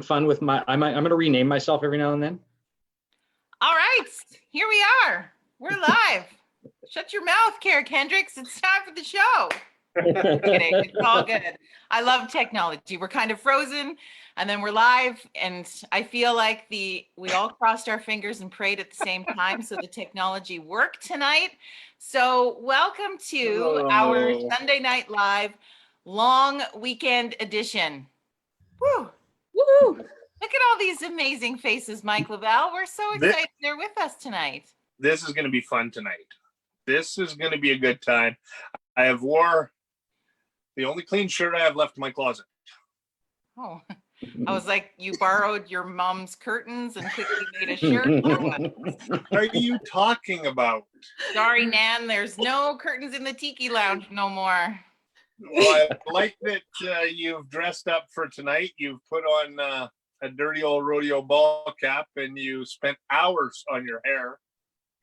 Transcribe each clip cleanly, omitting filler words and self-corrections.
fun with I'm going to rename myself every now and then. All right, here we are. We're live. Shut your mouth, Karac Hendriks. It's time for the show. Kidding. It's all good. I love technology. We're kind of frozen and then we're live, and I feel like we all crossed our fingers and prayed at the same time so the technology worked tonight. So welcome to our Sunday Night Live long weekend edition. Woo! Woo! Look at all these amazing faces, Mike Lavelle. We're so excited they're with us tonight. This is going to be fun tonight. This is going to be a good time. I have wore the only clean shirt I have left in my closet. Oh, I was like, you borrowed your mom's curtains and quickly made a shirt? Or what are you talking about? Sorry, Nan, there's no curtains in the Tiki Lounge no more. Well, I like that you've dressed up for tonight. You've put on a dirty old rodeo ball cap and you spent hours on your hair.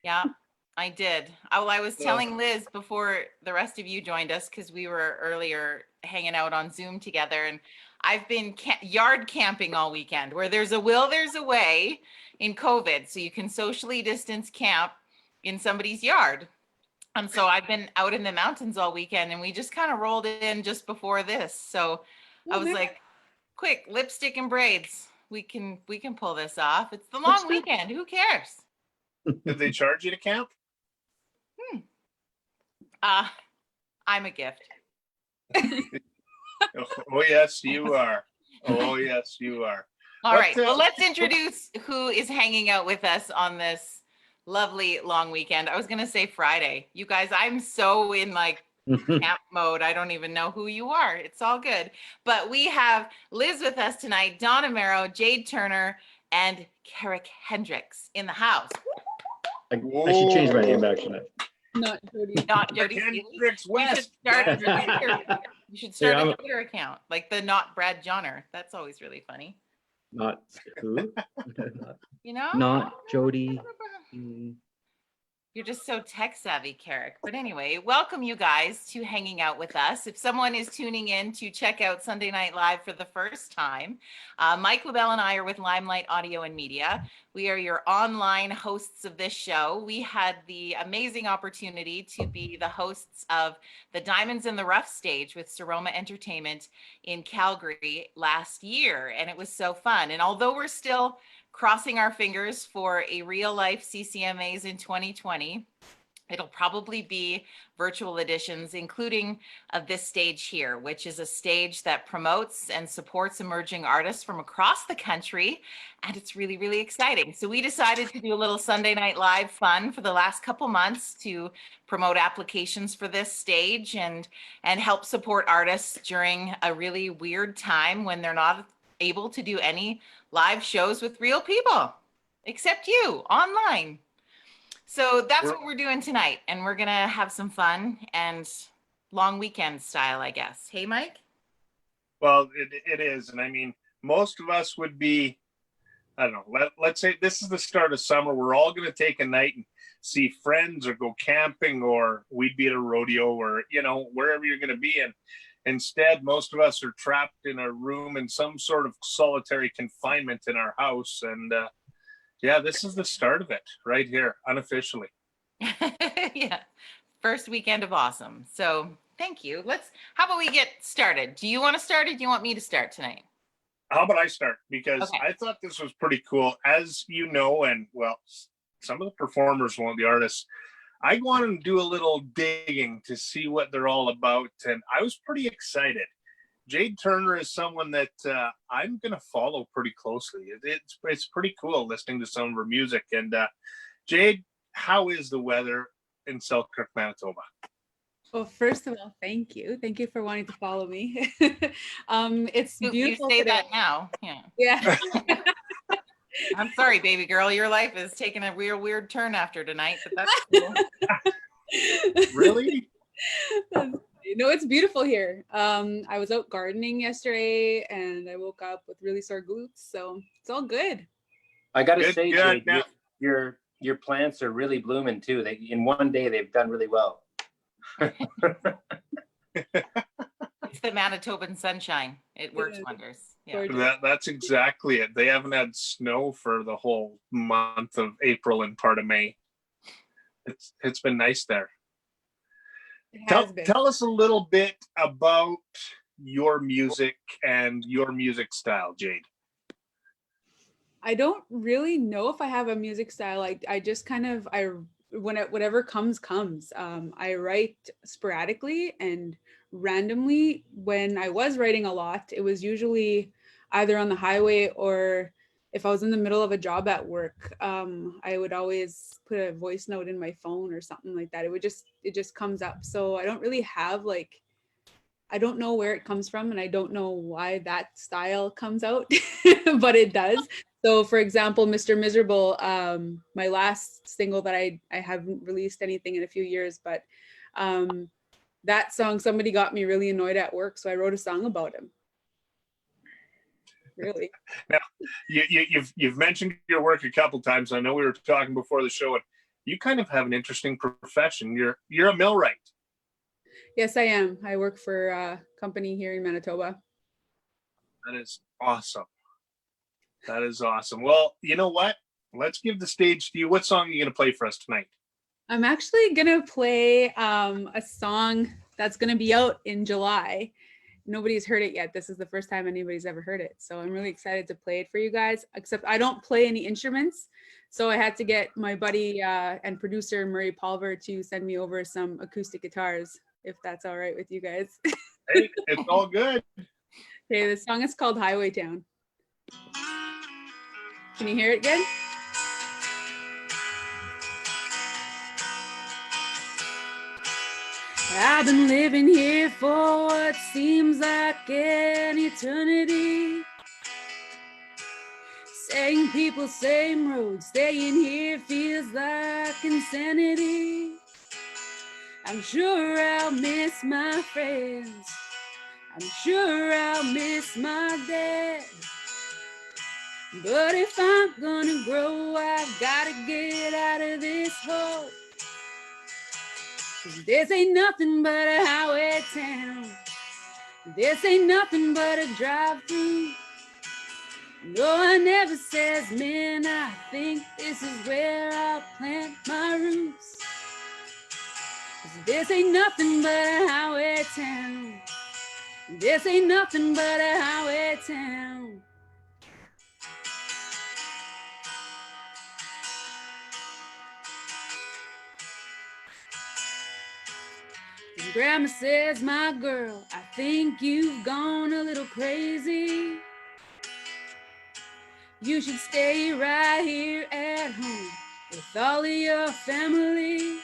Yeah, I did. I was telling Liz before the rest of you joined us, because we were earlier hanging out on Zoom together, and I've been yard camping all weekend. Where there's a will, there's a way in COVID. So you can socially distance camp in somebody's yard. And so I've been out in the mountains all weekend, and we just kind of rolled in just before this. So I was like, quick, lipstick and braids. We can pull this off. It's the long weekend. Who cares? Did they charge you to camp? I'm a gift. Oh, yes, you are. Oh, yes, you are. All right. Well, let's introduce who is hanging out with us on this lovely long weekend. I was going to say Friday. You guys, I'm so in like camp mode. I don't even know who you are. It's all good. But we have Liz with us tonight, Don Amero, Jade Turner, and Karac Hendriks in the house. I should change my name back tonight. Not Jody. Hendriks West. You should start a Twitter account, like the not Brad Johnner. That's always really funny. Not who? You know? Not Jody. You're just so tech savvy, Karac. But anyway, welcome you guys to hanging out with us. If someone is tuning in to check out Sunday Night Live for the first time, Mike LaBelle and I are with Limelight Audio and Media. We are your online hosts of this show. We had the amazing opportunity to be the hosts of the Diamonds in the Rough stage with Sirroma Entertainment in Calgary last year. And it was so fun. And although we're still crossing our fingers for a real life CCMAs in 2020. It'll probably be virtual editions, including of this stage here, which is a stage that promotes and supports emerging artists from across the country. And it's really, really exciting. So we decided to do a little Sunday Night Live fun for the last couple months to promote applications for this stage and help support artists during a really weird time when they're not able to do any live shows with real people, except you, online. So that's what we're doing tonight. And we're going to have some fun and long weekend style, I guess. Hey, Mike? Well, it is. And I mean, most of us would be, I don't know, let's say this is the start of summer. We're all going to take a night and see friends or go camping, or we'd be at a rodeo, or, you know, wherever you're going to be. And instead, most of us are trapped in a room in some sort of solitary confinement in our house. And yeah, this is the start of it right here, unofficially. Yeah, first weekend of awesome. So thank you. How about we get started? Do you want to start, or do you want me to start tonight? How about I start? Because I thought this was pretty cool. As you know, and well, some of the performers, the artists, I wanted to do a little digging to see what they're all about, and I was pretty excited. Jade Turner is someone that I'm going to follow pretty closely. It's pretty cool listening to some of her music. And Jade, how is the weather in Selkirk, Manitoba? Well, first of all, thank you. Thank you for wanting to follow me. It's beautiful. You say that now. Yeah. I'm sorry, baby girl. Your life is taking a real weird turn after tonight, but that's cool. Really? No, it's beautiful here. I was out gardening yesterday and I woke up with really sore glutes, so it's all good. I gotta say, Jade, your plants are really blooming too. In one day they've done really well. It's the Manitoban sunshine. It works wonders. Yeah. Gorgeous. That's exactly it. They haven't had snow for the whole month of April and part of May. It's been nice there. It has been. Tell us a little bit about your music and your music style, Jade. I don't really know if I have a music style. I just kind of whatever comes. I write sporadically and randomly. When I was writing a lot, it was usually either on the highway or if I was in the middle of a job at work. I would always put a voice note in my phone or something like that. It just comes up. So I don't really have like, I don't know where it comes from and I don't know why that style comes out, but it does. So for example, Mr. Miserable, my last single that I haven't released anything in a few years, but that song, somebody got me really annoyed at work. So I wrote a song about him. Really? Now, you've mentioned your work a couple times. I know we were talking before the show, and you kind of have an interesting profession. You're a millwright. Yes, I am. I work for a company here in Manitoba. That is awesome. That is awesome. Well, you know what? Let's give the stage to you. What song are you going to play for us tonight? I'm actually going to play a song that's going to be out in July. Nobody's heard it yet. This is the first time anybody's ever heard it. So I'm really excited to play it for you guys, except I don't play any instruments. So I had to get my buddy and producer, Murray Pulver, to send me over some acoustic guitars, if that's all right with you guys. Hey, it's all good. Okay, the song is called Highway Town. Can you hear it good? I've been living here for what seems like an eternity. Same people, same roads, staying here feels like insanity. I'm sure I'll miss my friends. I'm sure I'll miss my dad. But if I'm gonna grow, I've gotta get out of this hole. 'Cause this ain't nothing but a highway town. This ain't nothing but a drive-through. No one ever says, man, I think this is where I'll plant my roots. 'Cause this ain't nothing but a highway town. This ain't nothing but a highway town. And Grandma says, my girl, I think you've gone a little crazy. You should stay right here at home with all of your family.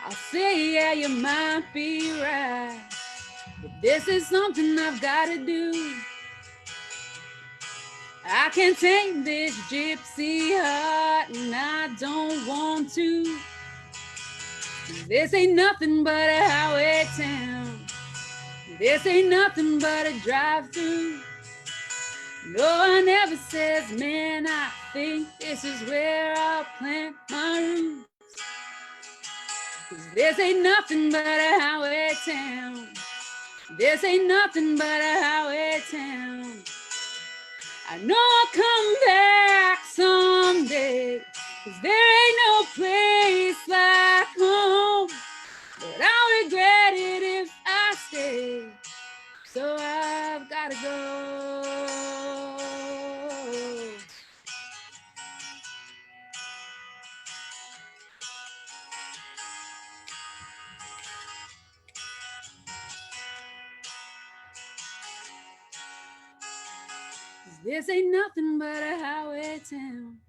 I'll say, yeah, you might be right, but this is something I've got to do. I can't take this gypsy heart, and I don't want to. This ain't nothing but a highway town. This ain't nothing but a drive-through. No one ever says, man, I think this is where I'll plant my roots. 'Cause this ain't nothing but a highway town. This ain't nothing but a highway town. I know I'll come back someday, 'cause there ain't no place like home. But I'll regret it if I stay, so I've gotta go. This ain't nothing but a highway town.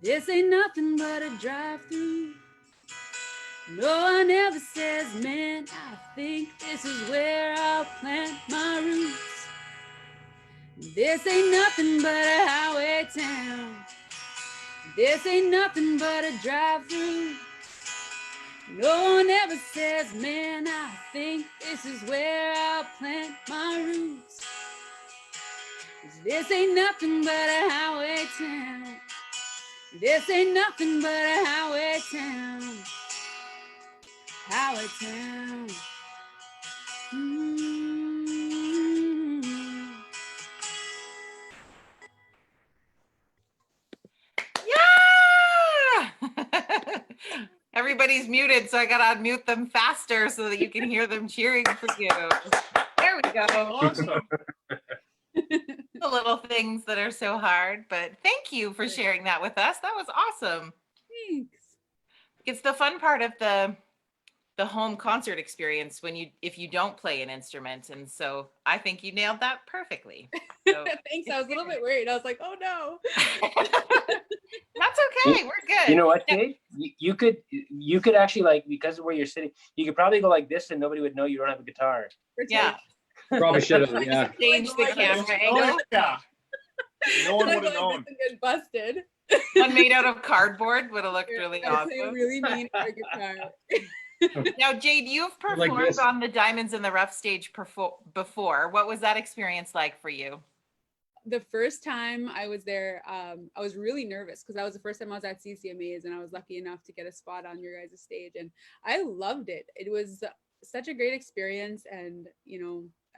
This ain't nothing but a drive-through. No one ever says, man, I think this is where I'll plant my roots. This ain't nothing but a highway town. This ain't nothing but a drive-through. No one ever says, man, I think this is where I'll plant my roots. 'Cause this ain't nothing but a highway town. This ain't nothing but a highway town. Highway town. Mm-hmm. everybody's muted, so I gotta unmute them faster so that you can hear them cheering for you. There we go. Awesome. The little things that are so hard, but thank you for sharing that with us. That was awesome. Thanks. It's the fun part of the home concert experience if you don't play an instrument, and so I think you nailed that perfectly. So. Thanks. I was a little bit worried. I was like, oh no. That's okay. We're good. You know what, Jade? You could actually, like, because of where you're sitting, you could probably go like this and nobody would know you don't have a guitar. Yeah. Probably should have, yeah. Change the camera Oh, angle. yeah. No one Like, would have known. this is busted. One made out of cardboard would have looked really That's awesome. really mean for a guitar. Now, Jade, you've Like performed this. on the Diamonds in the Rough stage before. What was that experience like for you? The first time I was there, I was really nervous because that was the first time I was at CCMAs, and I was lucky enough to get a spot on your guys' stage, and I loved it. It was such a great experience, and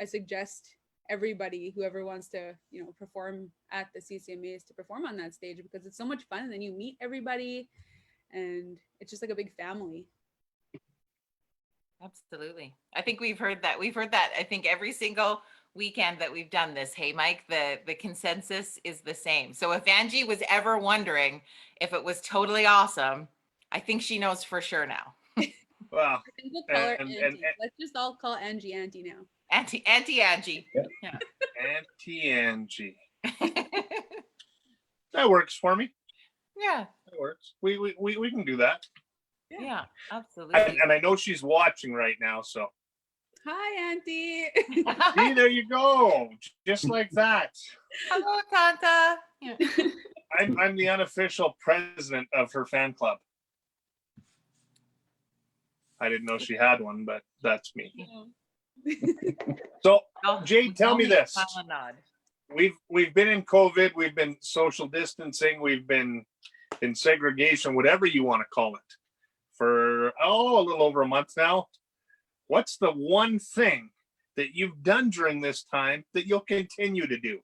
I suggest everybody, whoever wants to perform at the CCMAs, to perform on that stage because it's so much fun, and then you meet everybody, and it's just like a big family. Absolutely. I think we've heard that. I think every single weekend that we've done this. Hey, Mike, the consensus is the same. So if Angie was ever wondering if it was totally awesome, I think she knows for sure now. Wow. I think we'll call her And- Auntie. Let's just all call Angie Auntie now. Auntie Angie. Yeah. Auntie Angie. That works for me. Yeah. That works. We can do that. Yeah, absolutely. And I know she's watching right now, so. Hi, Auntie. See, there you go. Just like that. Hello, Tanta. Yeah. I'm the unofficial president of her fan club. I didn't know she had one, but that's me. So, Oh, Jade, tell me only a this. smile and nod. We've been in COVID, we've been social distancing, we've been in segregation, whatever you want to call it, for a little over a month now. What's the one thing that you've done during this time that you'll continue to do?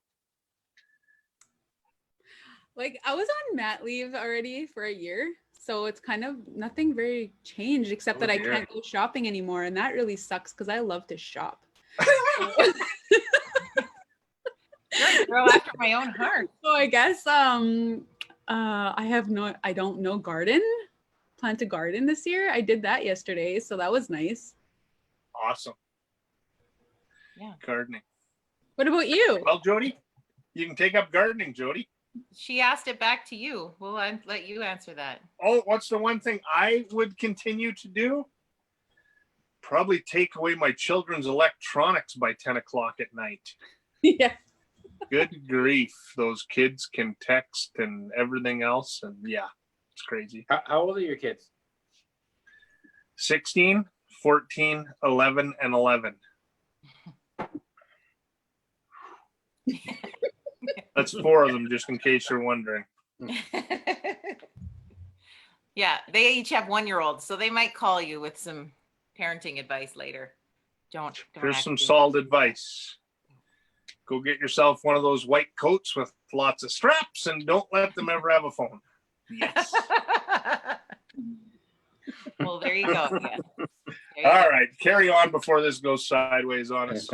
Like, I was on mat leave already for a year, so it's kind of nothing very changed except that I dear. can't go shopping anymore, and that really sucks because I love to shop. You're a girl after my own heart. So I guess I don't know plant a garden this year. I did that yesterday, so that was nice. Awesome. Yeah. Gardening. What about you? Well, Jody, you can take up gardening, Jody. She asked it back to you. We'll let you answer that. Oh, what's the one thing I would continue to do? Probably take away my children's electronics by 10 o'clock at night. Yeah. Good grief. Those kids can text and everything else. And yeah, it's crazy. How old are your kids? 16, 14, 11, and 11. That's 4 of them, just in case you're wondering. Yeah, they each have 1-year-olds, so they might call you with some parenting advice later. Don't Here's some actually- solid advice. Go get yourself one of those white coats with lots of straps and don't let them ever have a phone. Yes. Well, there you go. Yeah. There you All go. right, carry on before this goes sideways on us.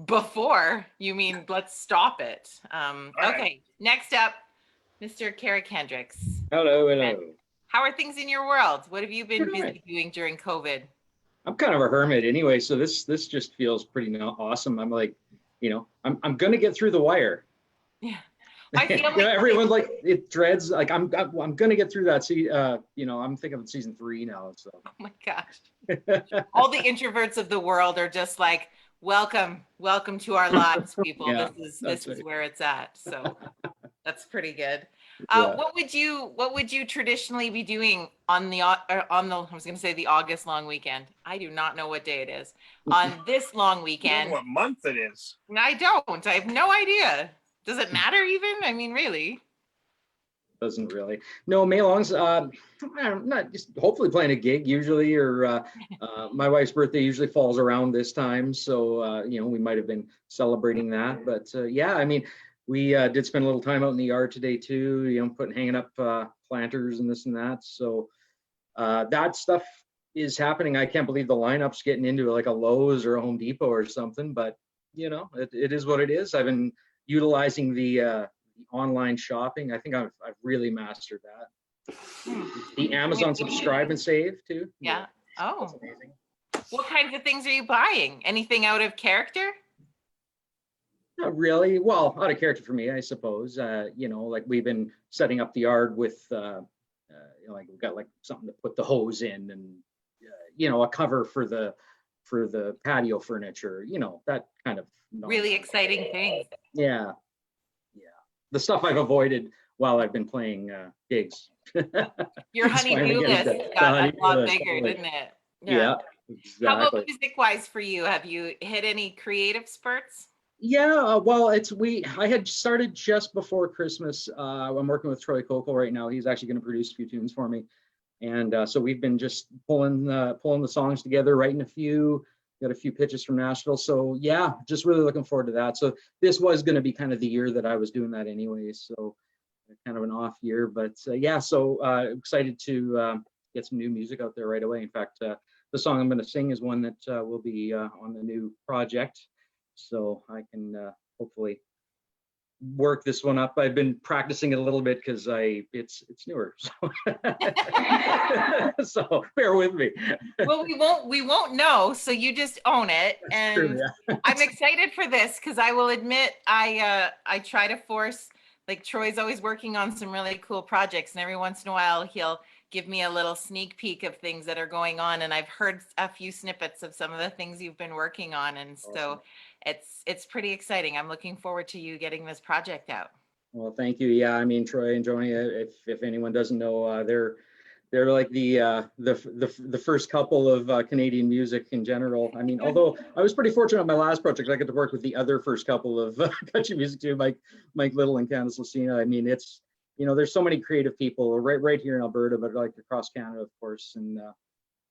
Before you mean let's stop it. right. Okay, next up, Mr. Karac Hendriks. Hello. How are things in your world? What have you been Pretty busy doing during COVID? I'm kind of a hermit anyway, so this just feels pretty awesome. I'm like, I'm gonna get through the wire. Yeah. I feel like everyone like it dreads. Like I'm gonna get through that. I'm thinking of season 3 now. So. Oh my gosh. All the introverts of the world are just like, welcome to our lives, people. Yeah, this that's is right. where it's at. So that's pretty good. Yeah. What would you traditionally be doing on the I was going to say the August long weekend. I do not know what day it is. On this long You know weekend, what month it is? I don't. I have no idea. Does it matter even? I mean, really? Doesn't really. No, Maylong's I'm not just hopefully playing a gig usually, or my wife's birthday usually falls around this time, so we might have been celebrating that. But yeah, I mean, we did spend a little time out in the yard today too, hanging up planters and this and that. So that stuff is happening. I can't believe the lineup's getting into like a Lowe's or a Home Depot or something, but you know, it is what it is. I've been utilizing the online shopping. I think I've really mastered that. The Amazon subscribe and save too. Yeah. Oh, that's amazing. What kinds of things are you buying? Anything out of character? Not really. Well, out of character for me, I suppose. You know, like we've been setting up the yard with, you know, like we've got like something to put the hose in, and you know, a cover for the patio furniture. You know, that kind of Really exciting things. Yeah, yeah. The stuff I've avoided while I've been playing gigs. Your honey-do list got a lot bigger, didn't it? Yeah, exactly. How about music-wise for you? Have you hit any creative spurts? Yeah, well, I had started just before Christmas. I'm working with Troy Coco right now. He's actually going to produce a few tunes for me, and so we've been just pulling the songs together, writing a few. Got a few pitches from Nashville, so yeah, just really looking forward to that. So this was going to be kind of the year that I was doing that anyway, so kind of an off year, but yeah, so excited to get some new music out there right away. In fact, the song I'm going to sing is one that will be on the new project, so I can hopefully work this one up. I've been practicing it a little bit because it's newer, so so bear with me. Well, we won't know, so you just own it. And True, yeah. I'm excited for this because I will admit I try to force, like Troy's always working on some really cool projects, and every once in a while he'll give me a little sneak peek of things that are going on, and I've heard a few snippets of some of the things you've been working on, and so it's pretty exciting. I'm looking forward to you getting this project out. Well, thank you. Yeah, I mean, Troy and Joni, if anyone doesn't know, they're like the first couple of Canadian music in general. I mean, although I was pretty fortunate on my last project, I got to work with the other first couple of country music too, Mike Little and Candice Lucina. I mean, it's, you know, there's so many creative people right here in Alberta, but like across Canada, of course. And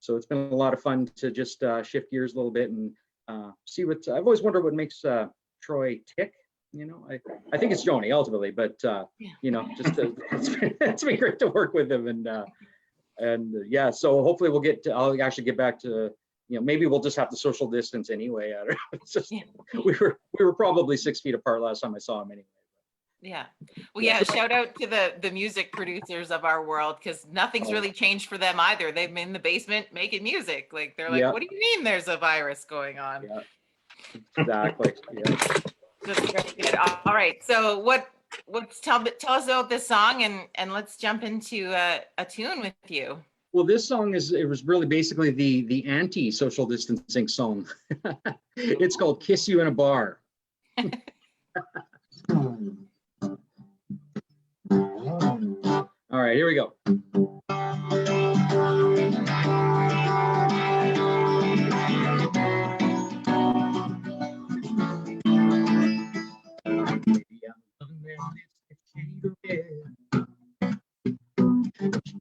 so it's been a lot of fun to just shift gears a little bit and see what I've always wondered what makes Troy tick. You know, I think it's Joni ultimately, but you know, just it's been great to work with him, and yeah, so hopefully I'll actually get back to, you know, maybe we'll just have to social distance anyway. I don't know. It's just, we were probably 6 feet apart last time I saw him anyway. Yeah. Well, yeah, shout out to the music producers of our world, because nothing's really changed for them either. They've been in the basement making music. Like, they're like, what do you mean there's a virus going on? Yeah, exactly. Yeah. That's very good. All right. So tell us about this song, and let's jump into a tune with you. Well, this song it was really basically the anti-social distancing song. It's called Kiss You in a Bar. All right, here we go.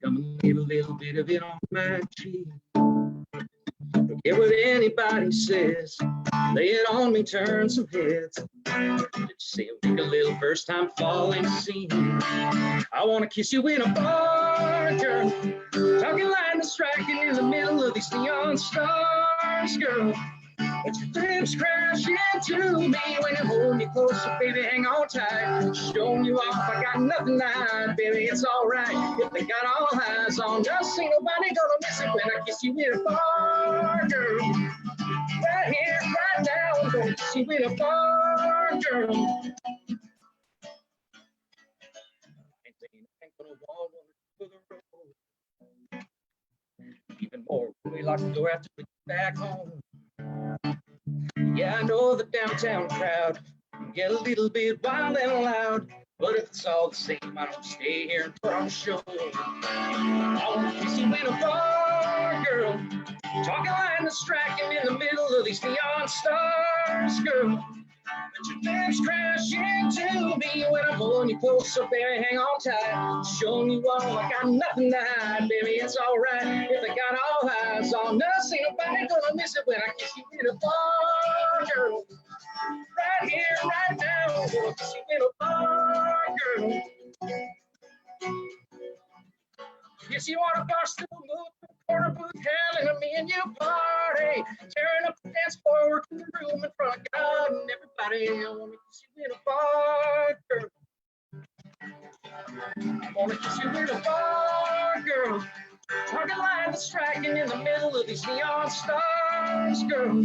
Come and leave a little bit of it on my cheek. Forget what anybody says. Lay it on me, turn some heads. Just say make a little first time falling scene. I wanna kiss you in a bar, girl. Talking line and striking in the middle of these neon stars, girl. Let your lips crash into me when you hold me close, so baby, hang on tight. Showing you off, I got nothing to hide, baby, it's alright. If they got all eyes on us, ain't nobody gonna miss it when I kiss you in a bar, girl. Right here, right now, I'm gonna kiss you in a bar, girl. Even more, we lock the door after we get back home. Yeah, I know the downtown crowd can get a little bit wild and loud, but if it's all the same, I don't stay here and put on a show. I want to kiss you in a bar, girl. Talking line and striking in the middle of these neon stars, girl. Let your lips crash into me when I'm holding you close, so baby, hang on tight. Showing you all, I got nothing to hide, baby, it's alright. If they got all eyes on us, ain't nobody gonna miss it when I kiss you in a bar, girl. Right here, right now, I'm gonna kiss you in a bar, girl. Yes, you want a bar stool, move Wanna kiss you in a bar, girl. Target line that's striking in the middle of these neon stars, girl.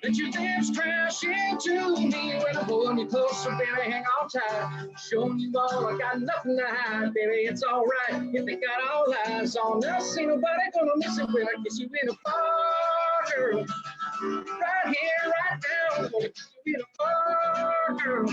Let your lips crash into me when I'm holding you close, so baby, hang on tight. Showing you all I got nothing to hide, baby, it's all right. If they got all eyes on us, ain't nobody gonna miss it when I kiss you in a bar, girl. Right here, right now, I'm gonna kiss you in a bar, girl.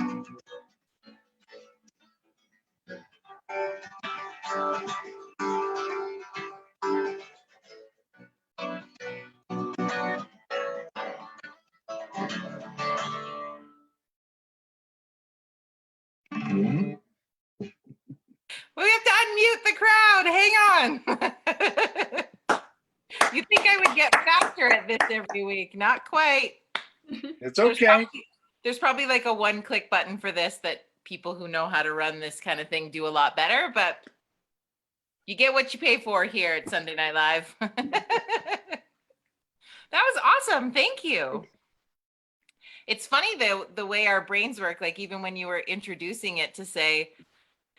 We have to unmute the crowd. Hang on. You think I would get faster at this every week? Not quite. It's okay. There's probably like a one-click button for this that people who know how to run this kind of thing do a lot better, but you get what you pay for here at Sunday Night Live. That was awesome. Thank you. It's funny the way our brains work, like even when you were introducing it to say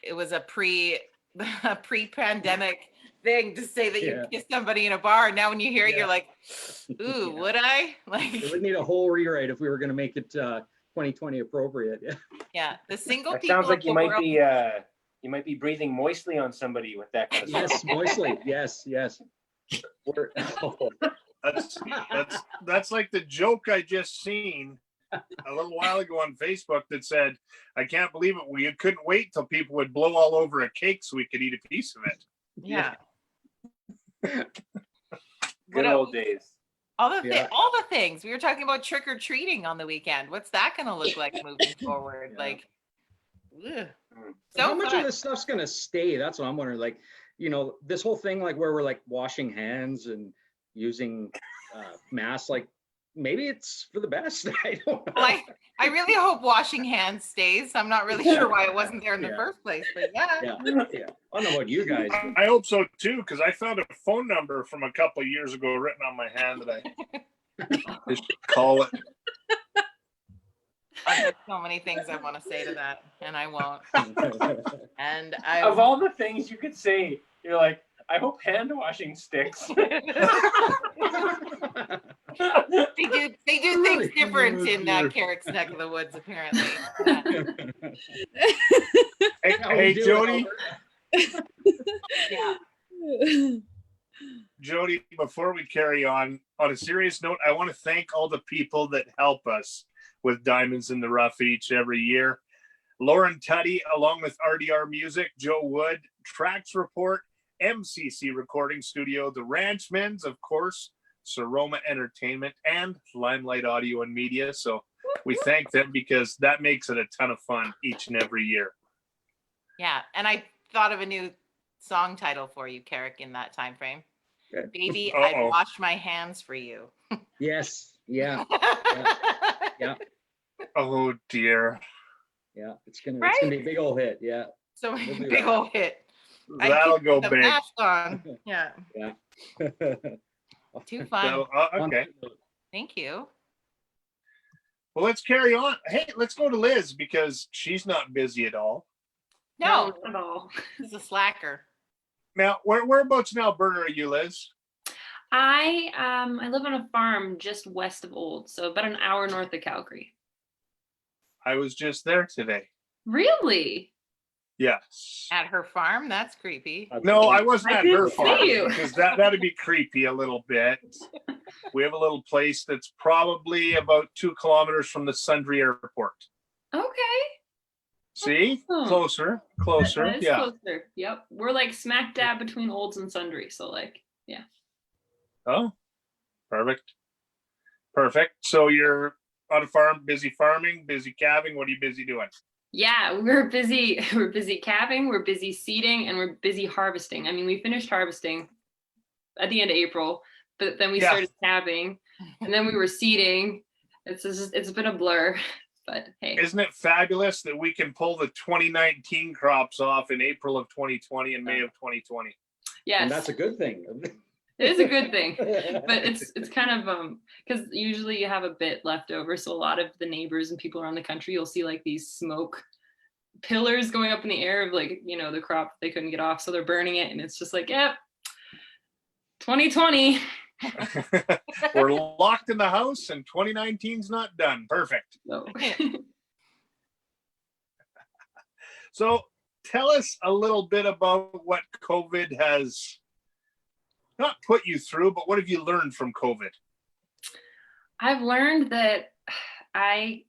it was a pre-pandemic thing to say that you kissed somebody in a bar. Now when you hear it, you're like, ooh, would I? Like, it would need a whole rewrite if we were going to make it 2020 appropriate. Yeah, the single That people. sounds like you might be breathing moistly on somebody with that kind of stuff. Yes, moistly. Yes. That's like the joke I just seen a little while ago on Facebook that said, I can't believe it. We couldn't wait till people would blow all over a cake so we could eat a piece of it. Yeah. Good old days. All the things. We were talking about trick-or-treating on the weekend. What's that going to look like moving forward? Like, ugh. So how much of this stuff's going to stay? That's what I'm wondering. Like, this whole thing, like where we're like washing hands and using masks, like maybe it's for the best. I don't know. Well, I really hope washing hands stays. I'm not really sure why it wasn't there in the first place, but yeah. I don't know about you guys. I hope so too, because I found a phone number from a couple of years ago written on my hand that I should call it. There's so many things I want to say to that, and I won't. And of all the things you could say, you're like, I hope hand washing sticks. They do things different in Karac's neck of the woods, apparently. Hey, Jody. Yeah. Jody, before we carry on a serious note, I want to thank all the people that help us with Diamonds in the Rough each every year. Lauren Tuddy, along with RDR Music, Joe Wood, Tracks Report, MCC Recording Studio, the Ranchmen's, of course, Sirroma Entertainment, and Limelight Audio and Media. So we thank them because that makes it a ton of fun each and every year. Yeah, and I thought of a new song title for you, Karac, in that time frame. Good. Baby, I'd wash my hands for you. Yes. Yeah. Yeah. Oh dear. Yeah, it's gonna be a big old hit. Yeah. So big old hit. That'll go big. Yeah. Yeah. Too fun. Okay. Thank you. Well, let's carry on. Hey, let's go to Liz because she's not busy at all. No, Not at all. He's a slacker. Now, whereabouts in Alberta are you, Liz? I live on a farm just west of Old, so about an hour north of Calgary. I was just there today. Really? Yes. At her farm? That's creepy. No, I wasn't at her didn't farm see you. because that'd be creepy a little bit. We have a little place that's probably about 2 kilometers from the Sundre Airport. Okay. See? Awesome. Closer. That is Yeah. closer. Yep. We're like smack dab between Olds and Sundre, so like, yeah. Oh, perfect. So you're on a farm, busy farming, busy calving. What are you busy doing? Yeah, we're busy calving, we're busy seeding, and we're busy harvesting. I mean, we finished harvesting at the end of April, but then we started calving, and then we were seeding. It's been a blur, but hey. Isn't it fabulous that we can pull the 2019 crops off in April of 2020 and May of 2020? Yes. And that's a good thing. It is a good thing, but it's kind of because usually you have a bit left over, so a lot of the neighbors and people around the country, you'll see like these smoke pillars going up in the air of like, you know, the crop they couldn't get off. So they're burning it. And it's just like, yep, 2020. We're locked in the house and 2019's not done. Perfect. So. So tell us a little bit about what COVID has not put you through, but what have you learned from COVID? I've learned that I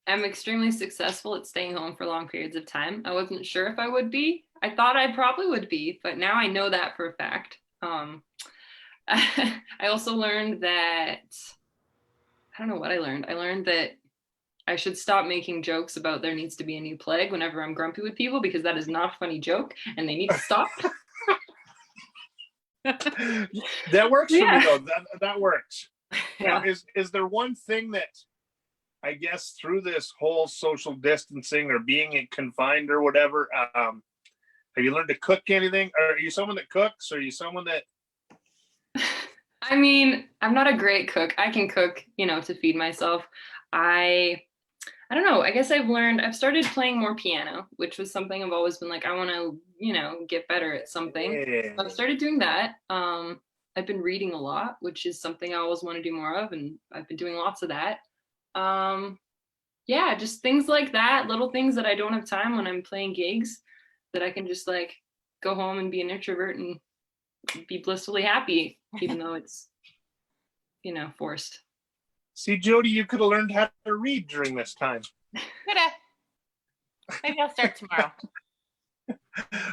am extremely successful at staying home for long periods of time. I wasn't sure if I would be. I thought I probably would be, but now I know that for a fact. I also learned that, I don't know what I learned. I learned that I should stop making jokes about there needs to be a new plague whenever I'm grumpy with people, because that is not a funny joke and they need to stop. That works for me though. That works. Yeah. Is there one thing that I guess through this whole social distancing or being confined or whatever, have you learned to cook anything? Are you someone that cooks? Or are you someone that? I mean, I'm not a great cook. I can cook, you know, to feed myself. I don't know. I guess I've started playing more piano, which was something I've always been like, I want to, you know, get better at something. Yeah. So I've started doing that. I've been reading a lot, which is something I always want to do more of. And I've been doing lots of that. Yeah, just things like that, little things that I don't have time when I'm playing gigs that I can just like go home and be an introvert and be blissfully happy, even though it's, you know, forced. See, Jody, you could have learned how to read during this time. Coulda. Maybe I'll start tomorrow.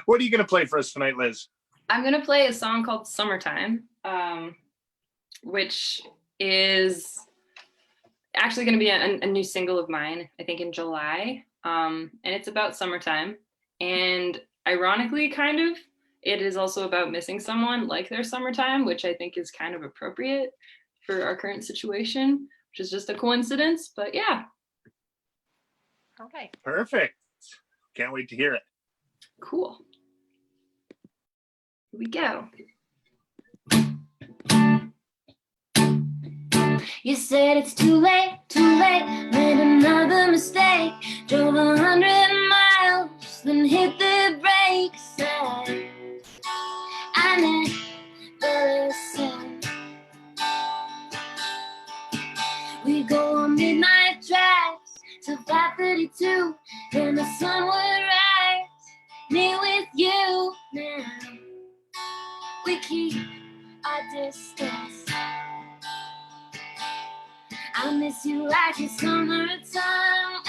What are you going to play for us tonight, Liz? I'm going to play a song called Summertime, which is actually going to be a new single of mine, I think in July. And it's about summertime. And ironically, kind of, it is also about missing someone like their summertime, which I think is kind of appropriate for our current situation, which is just a coincidence, but yeah. Okay. Perfect. Can't wait to hear it. Cool. Here we go. You said it's too late, made another mistake, drove 100 miles, then hit the brakes. I never listened. We go on midnight drives till 5:32, then the sun would rise. Me with you now, we keep our distance. I miss you like it's summertime.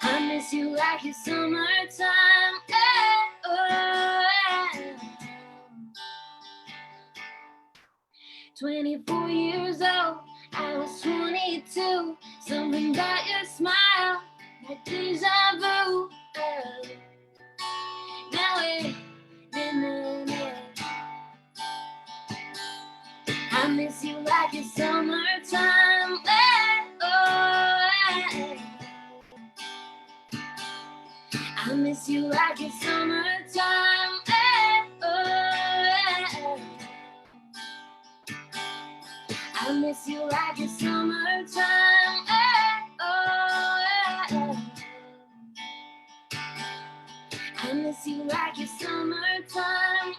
I miss you like it's summertime. 24 years old, I was 22. Something about your smile, like deja vu. Now we're in the air. I miss you like it's summertime. I miss you like it's summertime. I miss you like it's summertime. I miss you like it's summertime.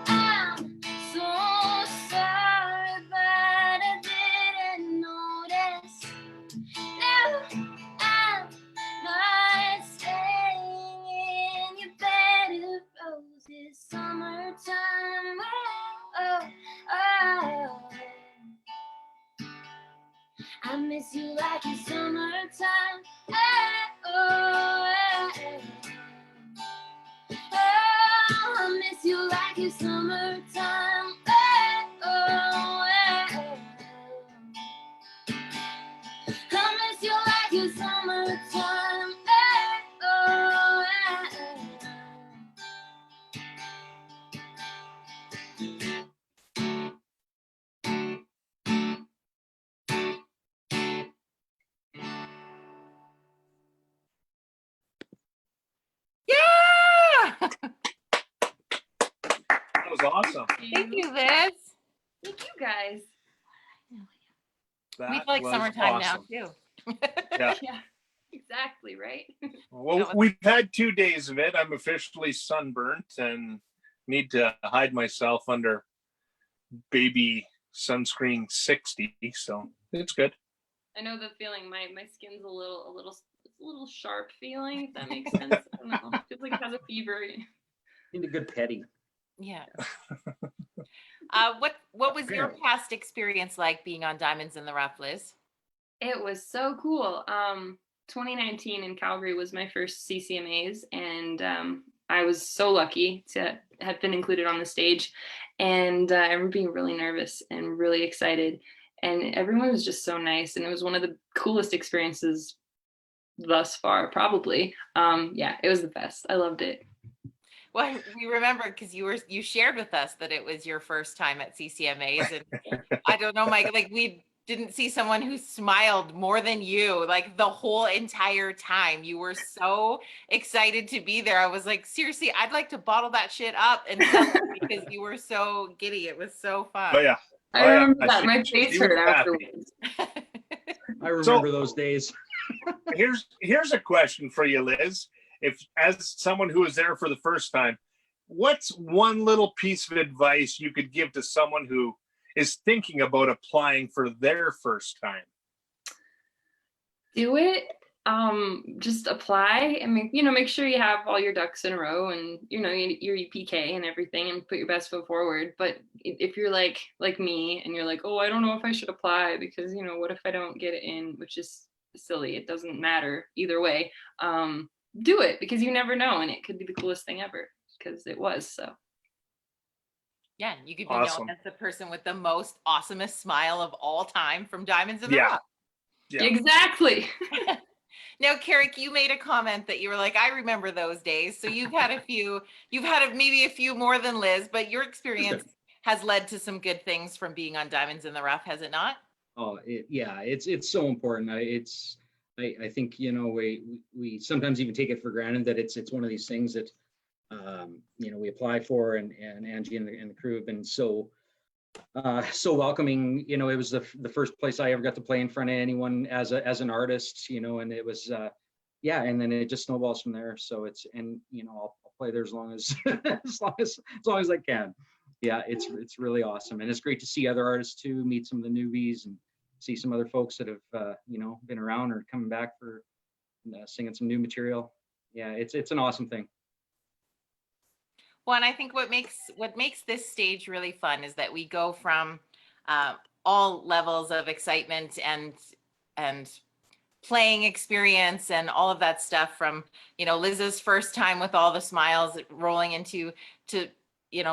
I'm so sorry, but I didn't notice. Now I'm not staying in your bed of roses. Summertime. I miss you like it's summertime. I miss you like it's summertime. I miss you like it's summertime. Yeah. awesome. Thank you, Liz. Thank you guys. We That feel like was summertime awesome. now too. Yeah. Yeah, exactly, right? Well, we've had 2 days of it. I'm officially sunburnt and need to hide myself under baby sunscreen 60. So it's good. I know the feeling. My skin's a little sharp feeling, if that makes sense. I don't know. Feels like it has a fever. Need a good petty. Yeah. What was your past experience like being on Diamonds in the Rough, Liz? It was so cool. 2019 in Calgary was my first CCMAs, and I was so lucky to have been included on the stage. And I remember being really nervous and really excited, and everyone was just so nice, and it was one of the coolest experiences thus far, probably. Yeah, it was the best. I loved it. Well, we remember because you shared with us that it was your first time at CCMAs, and I don't know, Mike, like we didn't see someone who smiled more than you, like the whole entire time. You were so excited to be there. I was like, seriously, I'd like to bottle that shit up and tell you because you were so giddy. It was so fun. Oh yeah. I remember that. My face hurt happy. afterwards. I remember those days. Here's a question for you, Liz. If, as someone who was there for the first time, what's one little piece of advice you could give to someone who is thinking about applying for their first time? Do it. Just apply. I mean, make sure you have all your ducks in a row, and your EPK and everything, and put your best foot forward. But if you're like me and you're like, oh, I don't know if I should apply because what if I don't get it in, which is silly. It doesn't matter either way. Do it, because you never know, and it could be the coolest thing ever, because it was. So yeah, you could be awesome. known as the person with the most awesomest smile of all time from Diamonds in the Rough. Yeah. Exactly. Now, Karac, you made a comment that you were like, I remember those days. So you've had maybe a few more than Liz, but your experience has led to some good things from being on Diamonds in the Rough, has it not? Oh, it's so important. I think we sometimes even take it for granted that it's one of these things that we apply for, and Angie and the crew have been so welcoming. It was the first place I ever got to play in front of anyone as an artist, and it was and then it just snowballs from there. So I'll play there as long as as long as I can. Yeah, it's really awesome, and it's great to see other artists too, meet some of the newbies, and see some other folks that have been around or coming back for singing some new material. Yeah, it's an awesome thing. Well, and I think what makes this stage really fun is that we go from all levels of excitement and playing experience and all of that stuff, from Liz's first time with all the smiles rolling into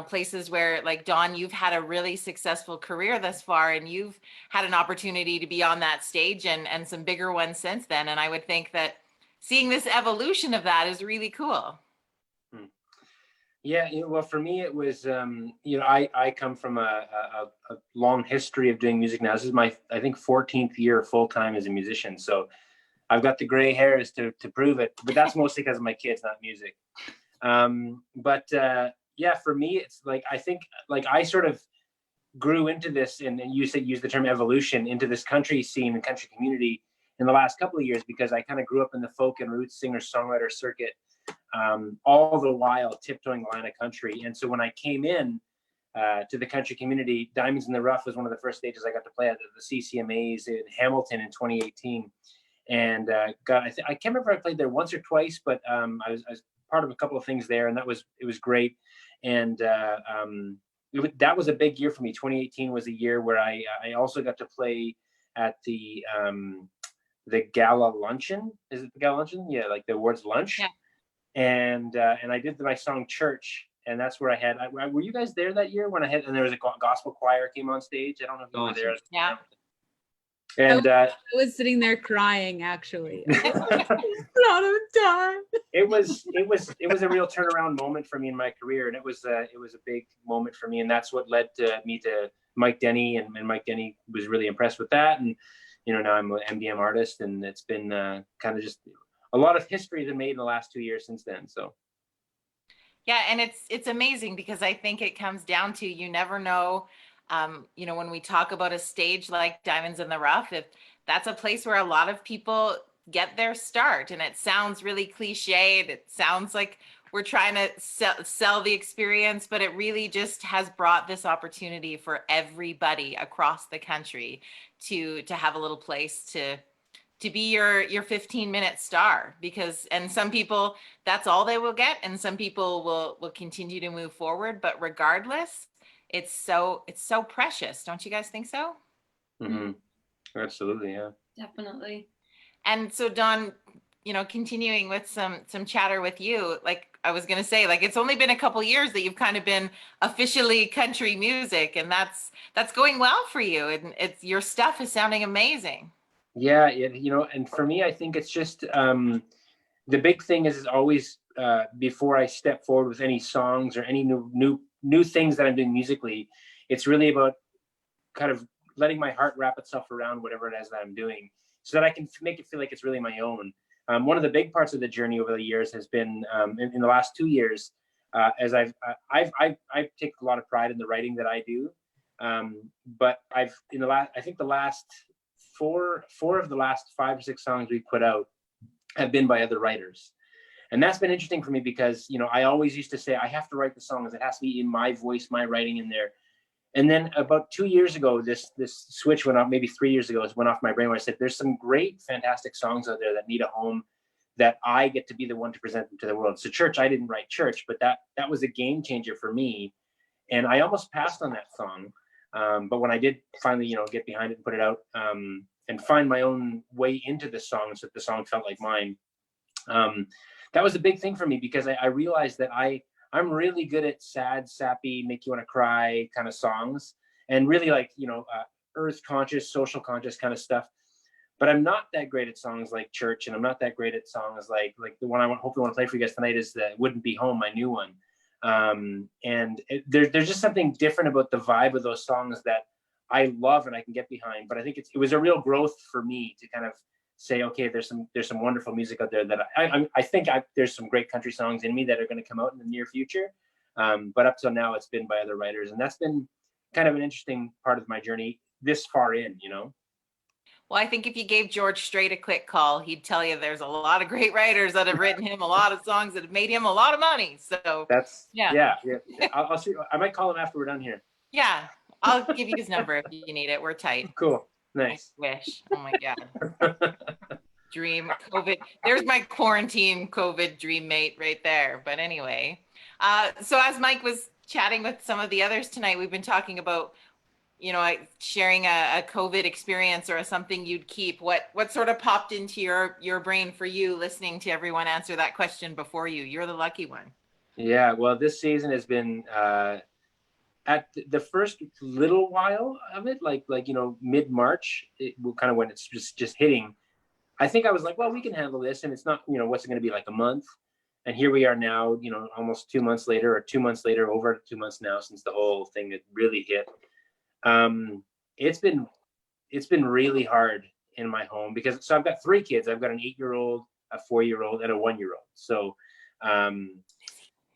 places where, like, Dawn, you've had a really successful career thus far, and you've had an opportunity to be on that stage and some bigger ones since then. And I would think that seeing this evolution of that is really cool. Yeah, well, for me, it was, I come from a long history of doing music now. This is my, I think, 14th year full-time as a musician. So I've got the gray hairs to prove it, but that's mostly because of my kids, not music. Yeah, for me, it's like, I think, like, I sort of grew into this, and you said, use the term evolution, into this country scene and country community in the last couple of years, because I kind of grew up in the folk and roots singer-songwriter circuit, all the while tiptoeing the line of country. And so when I came in to the country community, Diamonds in the Rough was one of the first stages I got to play at the CCMAs in Hamilton in 2018. And I can't remember if I played there once or twice, but I was part of a couple of things there, and it was great. And that was a big year for me. 2018 was a year where I also got to play at the gala luncheon. Is it the gala luncheon? Yeah, like the awards lunch. Yeah. And I did my song Church, and that's where I had. Were you guys there that year when I had? And there was a gospel choir came on stage. I don't know if you were there. Yeah. And I was sitting there crying, actually. A lot of time. It was a real turnaround moment for me in my career, and it was a big moment for me, and that's what led me to Mike Denny, and Mike Denny was really impressed with that, and now I'm an MDM artist, and it's been kind of just a lot of history that made in the last 2 years since then. So Yeah, and it's amazing because I think it comes down to you never know, when we talk about a stage like Diamonds in the Rough, if that's a place where a lot of people get their start, and it sounds really cliched. It sounds like we're trying to sell the experience, but it really just has brought this opportunity for everybody across the country to have a little place to be your 15-minute star, because and some people that's all they will get, and some people will continue to move forward, but regardless, it's so precious. Don't you guys think so? Mm-hmm. Absolutely, yeah. Definitely. And so Don, continuing with some chatter with you, like I was gonna say, like it's only been a couple years that you've kind of been officially country music, and that's going well for you, and it's your stuff is sounding amazing. Yeah, and for me, I think it's just the big thing is always before I step forward with any songs or any new things that I'm doing musically, it's really about kind of letting my heart wrap itself around whatever it is that I'm doing, so that I can make it feel like it's really my own. One of the big parts of the journey over the years has been in the last 2 years, as I take a lot of pride in the writing that I do, but I think the last four of the last 5 or 6 songs we've put out have been by other writers. And that's been interesting for me because, I always used to say, I have to write the songs. It has to be in my voice, my writing in there. And then about 2 years ago, this switch went off, maybe 3 years ago, it went off my brain where I said, there's some great, fantastic songs out there that need a home, that I get to be the one to present them to the world. So Church, I didn't write Church, but that was a game changer for me. And I almost passed on that song. But when I did finally, get behind it and put it out, and find my own way into the song so that the song felt like mine, that was a big thing for me, because I realized that I'm really good at sad, sappy, make you want to cry kind of songs, and really like, earth conscious, social conscious kind of stuff. But I'm not that great at songs like Church, and I'm not that great at songs like the one I hopefully want to play for you guys tonight is the Wouldn't Be Home, my new one. There's just something different about the vibe of those songs that I love and I can get behind. But I think it was a real growth for me to kind of say, okay, there's some wonderful music out there that I think there's some great country songs in me that are going to come out in the near future. But up till now, it's been by other writers, and that's been kind of an interesting part of my journey this far in. Well, I think if you gave George Strait a quick call, he'd tell you there's a lot of great writers that have written him a lot of songs that have made him a lot of money. So that's yeah. I'll see. I might call him after we're done here. Yeah, I'll give you his number if you need it. We're tight. Cool. Nice. I wish. Oh my God. Dream COVID. There's my quarantine COVID dream mate right there. But anyway, so as Mike was chatting with some of the others tonight, we've been talking about, sharing a COVID experience or something you'd keep. What sort of popped into your brain for you listening to everyone answer that question before you? You're the lucky one. Yeah, well, this season has been at the first little while of it, like mid-March, kind of when it's just hitting. I think I was like, well, we can handle this, and it's not, what's it going to be, like a month? And here we are now, almost 2 months later, or 2 months later, over 2 months now since the whole thing had really hit. It's been really hard in my home because I've got 3 kids. I've got an 8-year-old, a 4-year-old, and a 1-year-old. So,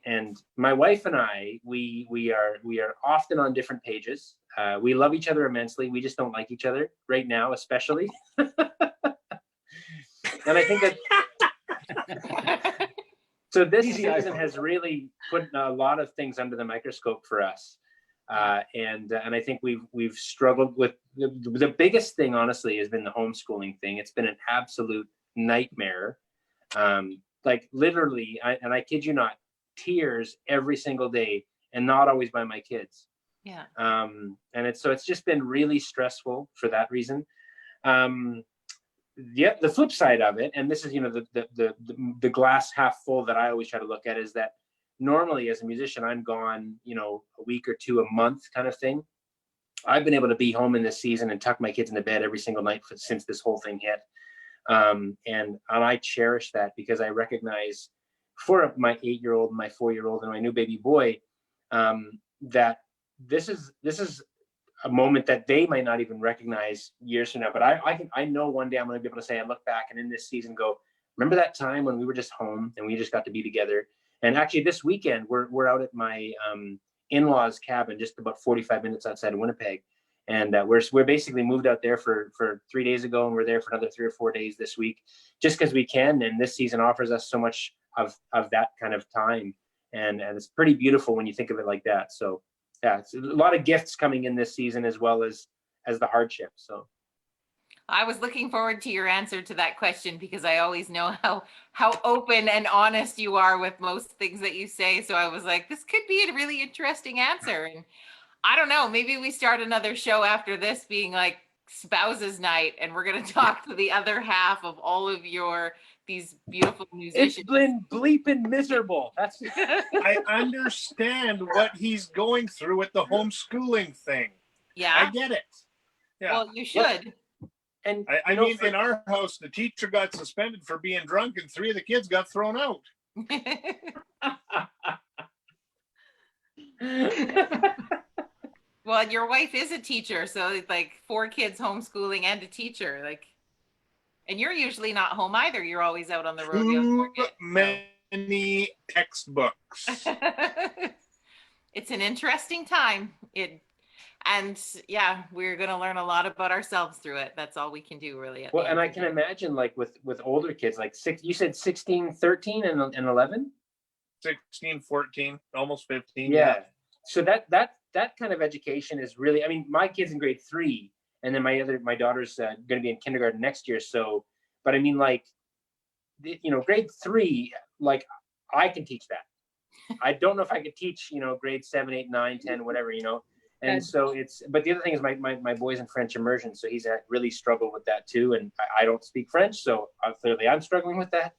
and my wife and I, we are often on different pages. We love each other immensely. We just don't like each other right now, especially. And I think that so this season has really put a lot of things under the microscope for us. And I think we've struggled with the biggest thing, honestly, has been the homeschooling thing. It's been an absolute nightmare. Like literally, and I kid you not, tears every single day, and not always by my kids. Yeah. And it's just been really stressful for that reason. The flip side of it, and this is, the glass half full that I always try to look at, is that normally as a musician, I'm gone, a week or 2 a month kind of thing. I've been able to be home in this season and tuck my kids into bed every single night since this whole thing hit. And I cherish that, because I recognize for my 8-year-old, my 4-year-old, and my new baby boy, that this is a moment that they might not even recognize years from now. But I know one day I'm going to be able to say, I look back and in this season go, remember that time when we were just home and we just got to be together? And actually this weekend, we're out at my in-laws cabin, just about 45 minutes outside of Winnipeg. And we're basically moved out there for 3 days ago, and we're there for another 3 or 4 days this week, just because we can. And this season offers us so much of that kind of time. And it's pretty beautiful when you think of it like that. So yeah, it's a lot of gifts coming in this season, as well as the hardship. So I was looking forward to your answer to that question, because I always know how open and honest you are with most things that you say. So I was like, this could be a really interesting answer. And I don't know, maybe we start another show after this being like spouses night, and we're going to talk to the other half of all of these beautiful musicians. it's been bleeping miserable. That's I understand what he's going through with the homeschooling thing. Yeah. I get it. Yeah. Well, you should. And I mean, in our house, the teacher got suspended for being drunk, and 3 of the kids got thrown out. Well, your wife is a teacher, so it's like 4 kids homeschooling and a teacher. Like, and you're usually not home either. You're always out on the road. Too many textbooks. It's an interesting time. And yeah, we're going to learn a lot about ourselves through it. That's all we can do, really. Well, and I can imagine, like with older kids, like you said 16, 13 and 11? 16, 14, almost 15. Yeah. So that kind of education is really, I mean, my kid's in grade 3, and then my daughter's going to be in kindergarten next year. So, but I mean, like, grade 3, like, I can teach that. I don't know if I could teach, grade 7, 8, 9, 10, whatever, And so but the other thing is my boy's in French immersion, so he's really struggled with that too. And I don't speak French, so clearly I'm struggling with that.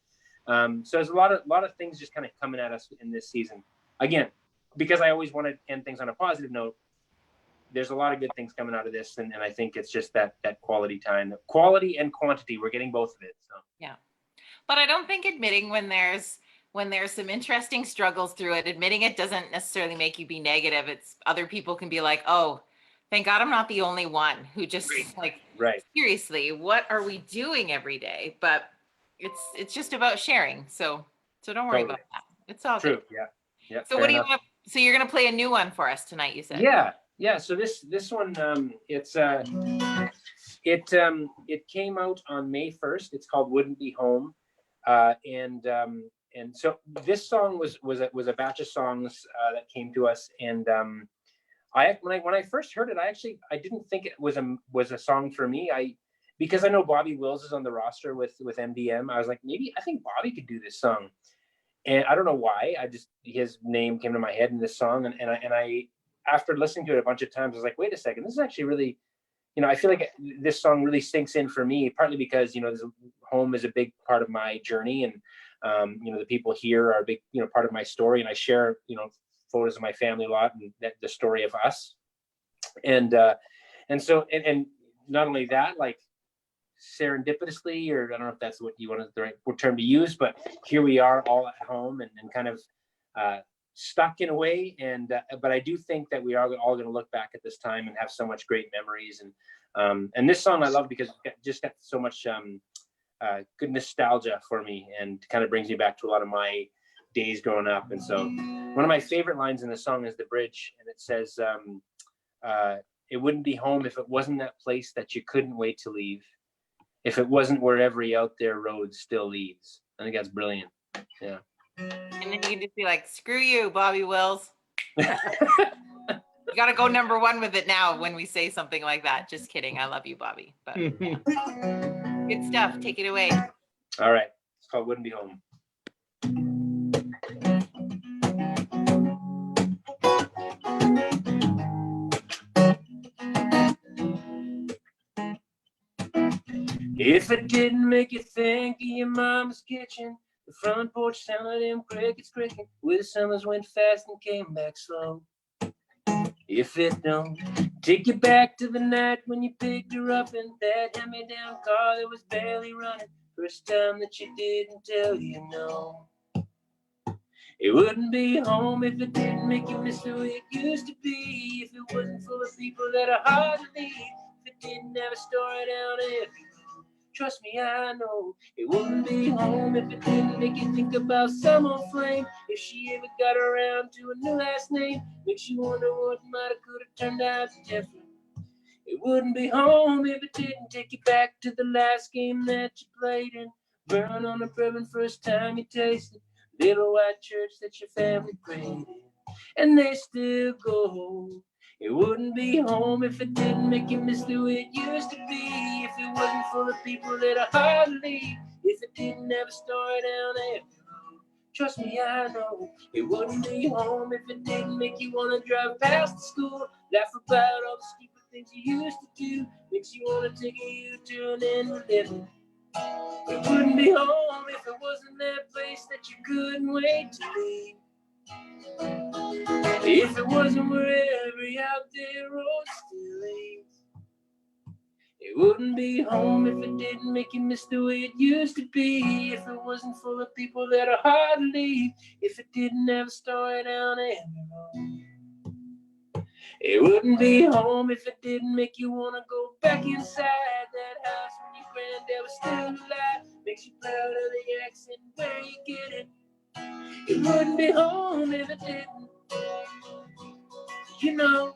So there's a lot of things just kind of coming at us in this season. Again, because I always want to end things on a positive note, there's a lot of good things coming out of this. And I think it's just that quality time, quality and quantity, we're getting both of it. So yeah. But I don't think admitting when there's some interesting struggles through it, admitting it doesn't necessarily make you be negative. It's other people can be like, oh, thank God I'm not the only one who just like, right. Seriously, what are we doing every day? But it's just about sharing. So don't worry about that. It's all true. Good. Yeah. So what do you want? So you're going to play a new one for us tonight, you said? Yeah. So this one, it came out on May 1st. It's called Wouldn't Be Home. And so this song was a batch of songs that came to us. And when I first heard it, I didn't think it was a song for me. Because I know Bobby Wills is on the roster with MDM. I was like, I think Bobby could do this song. And I don't know why. His name came to my head in this song, and I after listening to it a bunch of times, I was like, wait a second, this is actually really, I feel like this song really sinks in for me. Partly because home is a big part of my journey, and the people here are a big part of my story, and I share photos of my family a lot, and the story of us, and so not only that, like, serendipitously, or I don't know if that's what you want the right term to use, but here we are all at home and kind of stuck in a way, and but I do think that we are all going to look back at this time and have so much great memories, and this song I love because it just got so much good nostalgia for me, and kind of brings me back to a lot of my days growing up. And so one of my favorite lines in the song is the bridge, and it says, it wouldn't be home if it wasn't that place that you couldn't wait to leave, if it wasn't where every out there road still leads. I think that's brilliant. Yeah. And then you can just be like, screw you, Bobby Wills. You got to go number 1 with it now when we say something like that. Just kidding. I love you, Bobby. But yeah. Good stuff. Take it away. All right. It's called Wouldn't Be Home. If it didn't make you think of your mama's kitchen, the front porch sounded them crickets cricking, where the summers went fast and came back slow. If it don't take you back to the night when you picked her up in that hand-me-down car that was barely running, first time that you didn't tell you no. It wouldn't be home if it didn't make you miss the way it used to be, if it wasn't full of people that are hard to leave, if it didn't have a story down every road, Trust me, I know it wouldn't be home if it didn't make you think about some old flame. If she ever got around to a new last name, makes you wonder what might have could have turned out different. It wouldn't be home if it didn't take you back to the last game that you played in. Burn on the bourbon first time you tasted. Little white church that your family prayed in. And they still go. It wouldn't be home if it didn't make you miss the way it used to be. If it wasn't full of people that are hard to leave. If it didn't have a story down there. Trust me, I know it wouldn't be home if it didn't make you want to drive past the school. Laugh about all the stupid things you used to do. Makes you want to take a U-turn and live it. It wouldn't be home if it wasn't that place that you couldn't wait to leave. If it wasn't where every out there road still leads. It wouldn't be home if it didn't make you miss the way it used to be. If it wasn't full of people that are hard to leave. If it didn't have a story down Amero. It wouldn't be home if it didn't make you want to go back inside that house when your granddad was still alive. Makes you proud of the accent where you get it. It wouldn't be home if it didn't. You know,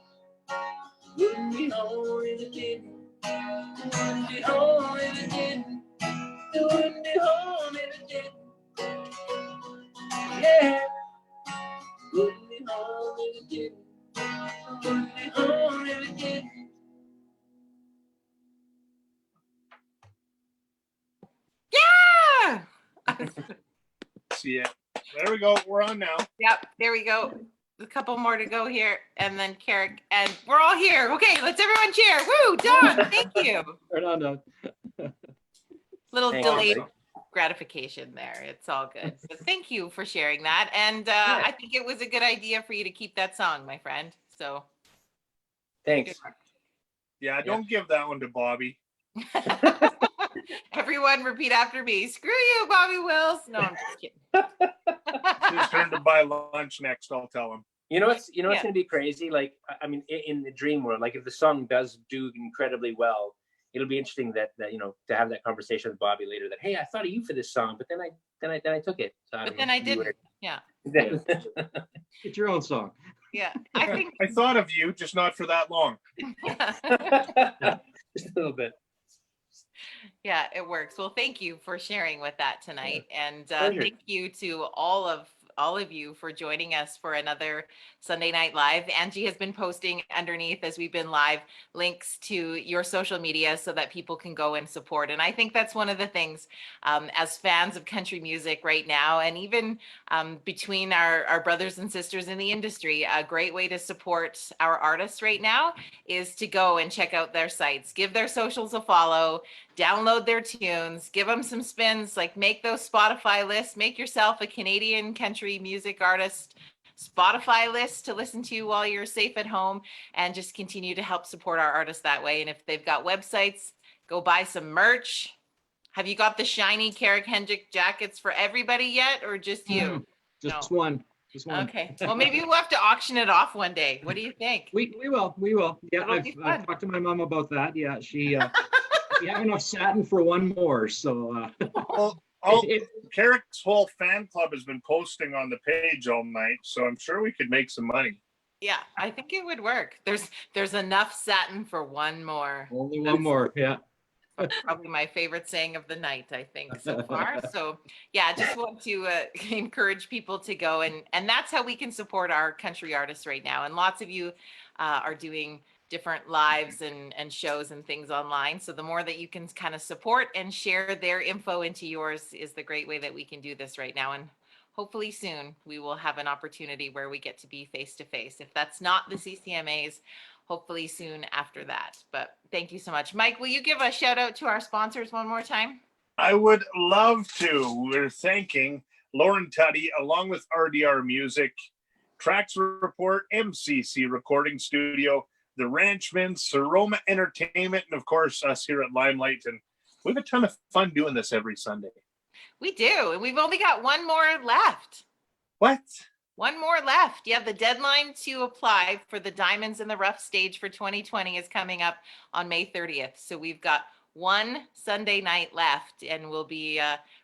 wouldn't be home if it didn't. It wouldn't be home if it didn't. It wouldn't be home if it didn't. Yeah, wouldn't be home if it didn't. It wouldn't be home if it didn't. Yeah. See it. There we go. We're on now. Yep, there we go. A couple more to go here, and then Karac, and we're all here. Okay, let's everyone cheer. Woo, Don, thank you. Right on, Don. Little Thanks, delayed everybody. gratification there. It's all good. But thank you for sharing that. And I think it was a good idea for you to keep that song, my friend. So Thanks. Yeah, don't give that one to Bobby. everyone repeat after me. Screw you, Bobby Wills. No, I'm just kidding. His turn to buy lunch next, I'll tell him. You know what's gonna be crazy? Like, I mean, in the dream world, like if the song does do incredibly well, it'll be interesting that to have that conversation with Bobby later. That, hey, I thought of you for this song, but then I took it. So But then I didn't. Yeah. Get your own song. Yeah. I think I thought of you, just not for that long. Just a little bit. yeah, it works. Well, thank you for sharing with that tonight. And Pleasure. thank you to all of you for joining us for another Sunday Night Live. Angie has been posting underneath as we've been live links to your social media so that people can go and support. And I think that's one of the things as fans of country music right now, and even between our brothers and sisters in the industry, a great way to support our artists right now is to go and check out their sites, give their socials a follow, download their tunes, give them some spins, like make those Spotify lists, make yourself a Canadian country music artist Spotify list to listen to while you're safe at home, and just continue to help support our artists that way. And if they've got websites, go buy some merch. Have you got the shiny Karac Hendriks jackets for everybody yet, or just you? Just No. one. Just one. Okay. Well, maybe we'll have to auction it off one day. What do you think? We will. Yeah, That'll be I've fun. talked to my mom about that. Yeah, she we have enough satin for one more. So Karac's whole fan club has been posting on the page all night, so I'm sure we could make some money. Yeah, I think it would work. There's enough satin for one more. only one more. Yeah. Probably my favorite saying of the night, I think, so far. So yeah, I just want to encourage people to go, and that's how we can support our country artists right now. And lots of you are doing different lives and shows and things online. So the more that you can kind of support and share their info into yours is the great way that we can do this right now. And hopefully soon we will have an opportunity where we get to be face to face. If that's not the CCMAs, hopefully soon after that. But thank you so much. Mike, will you give a shout out to our sponsors one more time? I would love to. We're thanking Lauren Tuddy, along with RDR Music, Tracks Report, MCC Recording Studio, The Ranchmen, Sirroma Entertainment, and of course us here at Limelight. And we have a ton of fun doing this every Sunday. We do. And we've only got one more left. What? One more left. Yeah, the deadline to apply for the Diamonds in the Rough stage for 2020 is coming up on May 30th. So we've got one Sunday night left, and we'll be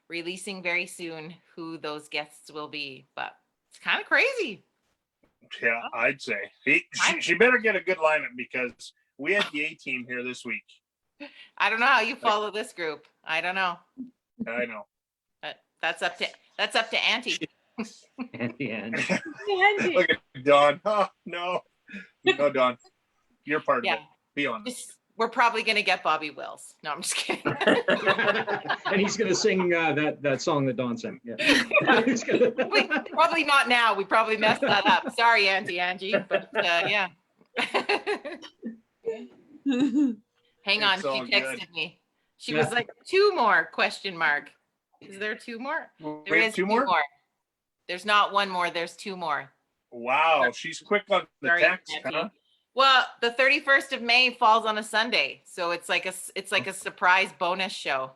releasing very soon who those guests will be. But it's kind of crazy. Yeah, I'd say she better get a good lineup because we had the A team here this week. I don't know how you follow this group. I don't know. I know. That's up to Auntie. And Look at Don. Oh no, no, Don, you're part of Yeah. it. Be honest. We're probably gonna get Bobby Wills. No, I'm just kidding. and he's going to sing that song that Dawn sang. Yeah. He's gonna- Probably not now. We probably messed that up. Sorry, Auntie Angie, but yeah. Hang on, It's all she good. texted me. She was like, 2 more ? Is there 2 more? There We have is 2 more. There's not 1 more. There's 2 more. Wow, she's quick on the Sorry, text, Auntie. huh? Well, the 31st of May falls on a Sunday, so it's like a surprise bonus show.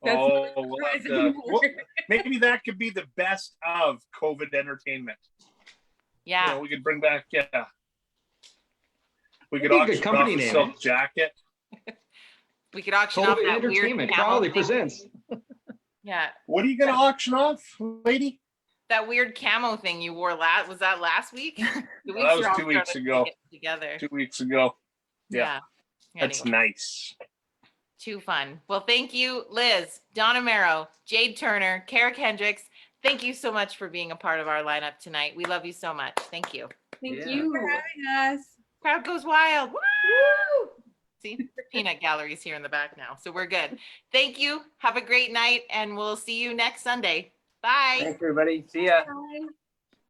That's Oh, not we'll have surprising to- anymore. well, maybe that could be the best of COVID entertainment. Yeah. You know, we could bring back, we could That'd be a good auction company off a name, silk eh? jacket. We could auction off COVID that weird Entertainment camel proudly thing. presents. Yeah, What are you going to auction off, lady? that weird camo thing you wore was that last week? 2 weeks That was or I'll 2 weeks start ago. it Together. 2 weeks ago. Yeah. That's Anyway, nice. too fun. Well, thank you, Liz, Don Amero, Jade Turner, Karac Hendriks. Thank you so much for being a part of our lineup tonight. We love you so much. Thank you. Thank Yeah. you for having us. Crowd goes wild. Woo! See, the peanut gallery's here in the back now, so we're good. Thank you. Have a great night, and we'll see you next Sunday. Bye. Thanks, everybody. See ya. Bye.